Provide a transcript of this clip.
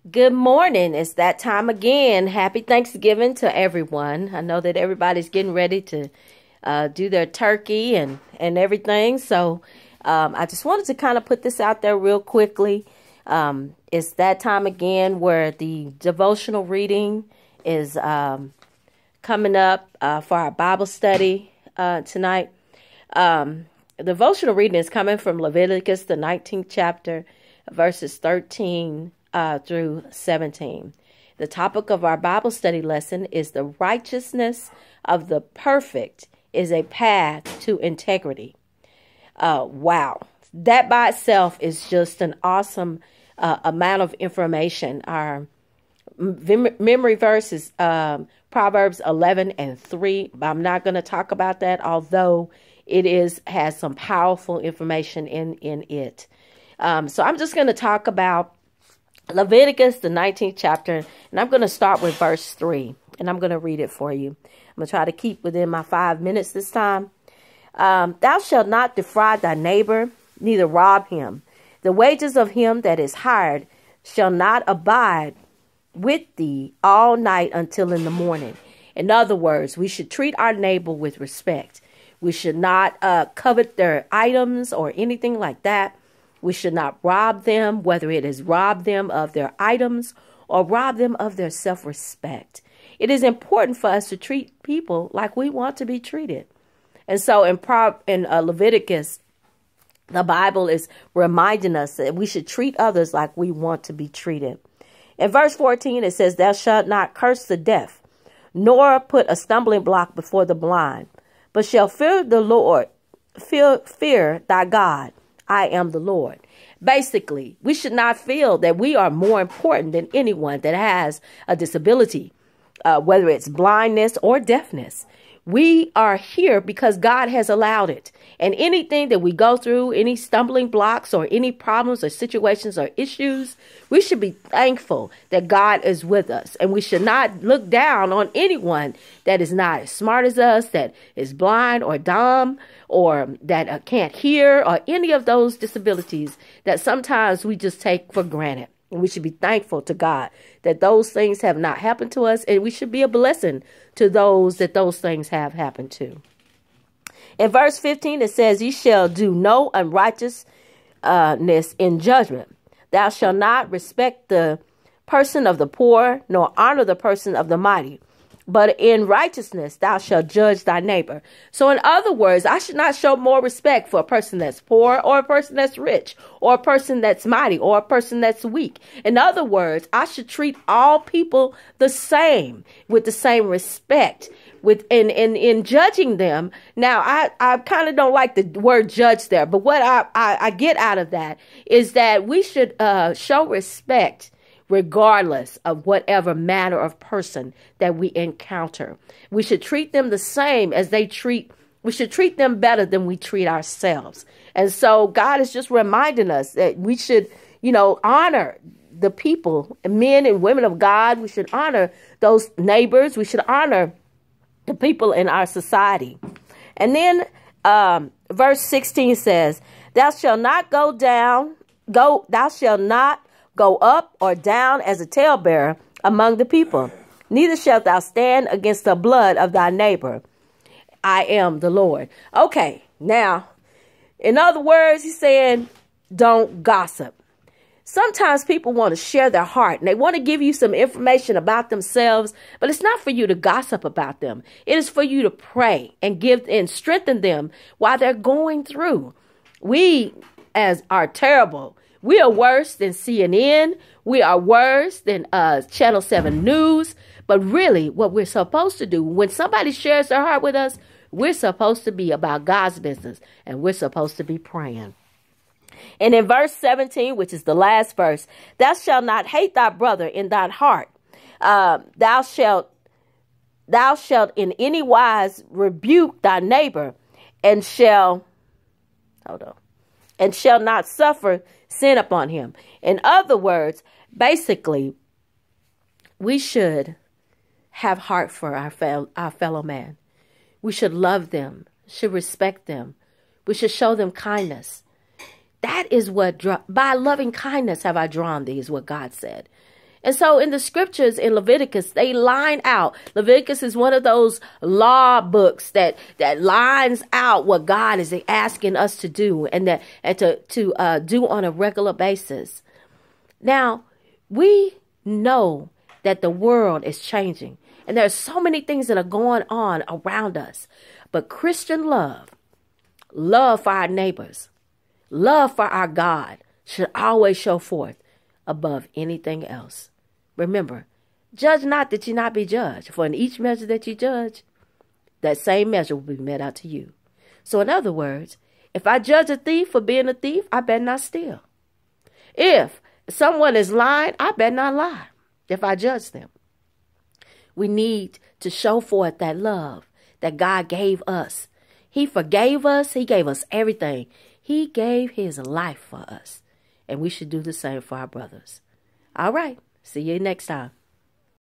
Good morning. It's that time again. Happy Thanksgiving to everyone. I know that everybody's getting ready to do their turkey and everything. So I just wanted to kind of put this out there real quickly. It's that time again where the devotional reading is coming up for our Bible study tonight. The devotional reading is coming from Leviticus, the 19th chapter, verses 13 through 17. The topic of our Bible study lesson is the righteousness of the perfect is a path to integrity. Wow. That by itself is just an awesome amount of information. Our memory verse is Proverbs 11:3. I'm not going to talk about that, although it has some powerful information in it. So I'm just going to talk about Leviticus, the 19th chapter, and I'm going to start with verse 3, and I'm going to read it for you. I'm going to try to keep within my 5 minutes this time. Thou shalt not defraud thy neighbor, neither rob him. The wages of him that is hired shall not abide with thee all night until in the morning. In other words, we should treat our neighbor with respect. We should not covet their items or anything like that. We should not rob them, whether it is rob them of their items or rob them of their self-respect. It is important for us to treat people like we want to be treated. And so in Leviticus, the Bible is reminding us that we should treat others like we want to be treated. In verse 14, it says, Thou shalt not curse the deaf, nor put a stumbling block before the blind, but shall fear the Lord, fear thy God. I am the Lord. Basically, we should not feel that we are more important than anyone that has a disability, whether it's blindness or deafness. We are here because God has allowed it. And anything that we go through, any stumbling blocks or any problems or situations or issues, we should be thankful that God is with us. And we should not look down on anyone that is not as smart as us, that is blind or dumb, or that can't hear, or any of those disabilities that sometimes we just take for granted. And we should be thankful to God that those things have not happened to us, and we should be a blessing to those that those things have happened to. In verse 15, it says, Ye shall do no unrighteousness in judgment. Thou shalt not respect the person of the poor, nor honor the person of the mighty. But in righteousness thou shalt judge thy neighbor. So in other words, I should not show more respect for a person that's poor or a person that's rich or a person that's mighty or a person that's weak. In other words, I should treat all people the same, with the same respect, in judging them. Now, I kind of don't like the word judge there, but what I get out of that is that we should show respect regardless of whatever manner of person that we encounter. We should treat them the same as we should treat them better than we treat ourselves. And so God is just reminding us that we should, honor the people, men and women of God. We should honor those neighbors. We should honor the people in our society. And then verse 16 says, Thou shalt not go up or down as a talebearer among the people, neither shalt thou stand against the blood of thy neighbor. I am the Lord. Okay, now, in other words, he's saying, don't gossip. Sometimes people want to share their heart and they want to give you some information about themselves, but it's not for you to gossip about them. It is for you to pray and give and strengthen them while they're going through. We are terrible. We are worse than CNN. We are worse than Channel 7 News. But really, what we're supposed to do, when somebody shares their heart with us, we're supposed to be about God's business, and we're supposed to be praying. And in verse 17, which is the last verse, Thou shalt not hate thy brother in thine heart. Thou shalt in any wise rebuke thy neighbor, and shall not suffer sin upon him. In other words, basically, we should have heart for our fellow man. We should love them, should respect them. We should show them kindness. That is what, by loving kindness have I drawn thee, is what God said. And so in the scriptures in Leviticus, they line out. Leviticus is one of those law books that lines out what God is asking us to do and to do on a regular basis. Now, we know that the world is changing and there are so many things that are going on around us. But Christian love for our neighbors, love for our God should always show forth above anything else. Remember, judge not that ye not be judged, for in each measure that ye judge, that same measure will be met out to you. So in other words, if I judge a thief for being a thief, I better not steal. If someone is lying, I better not lie if I judge them. We need to show forth that love that God gave us. He forgave us. He gave us everything. He gave his life for us. And we should do the same for our brothers. All right. See you next time.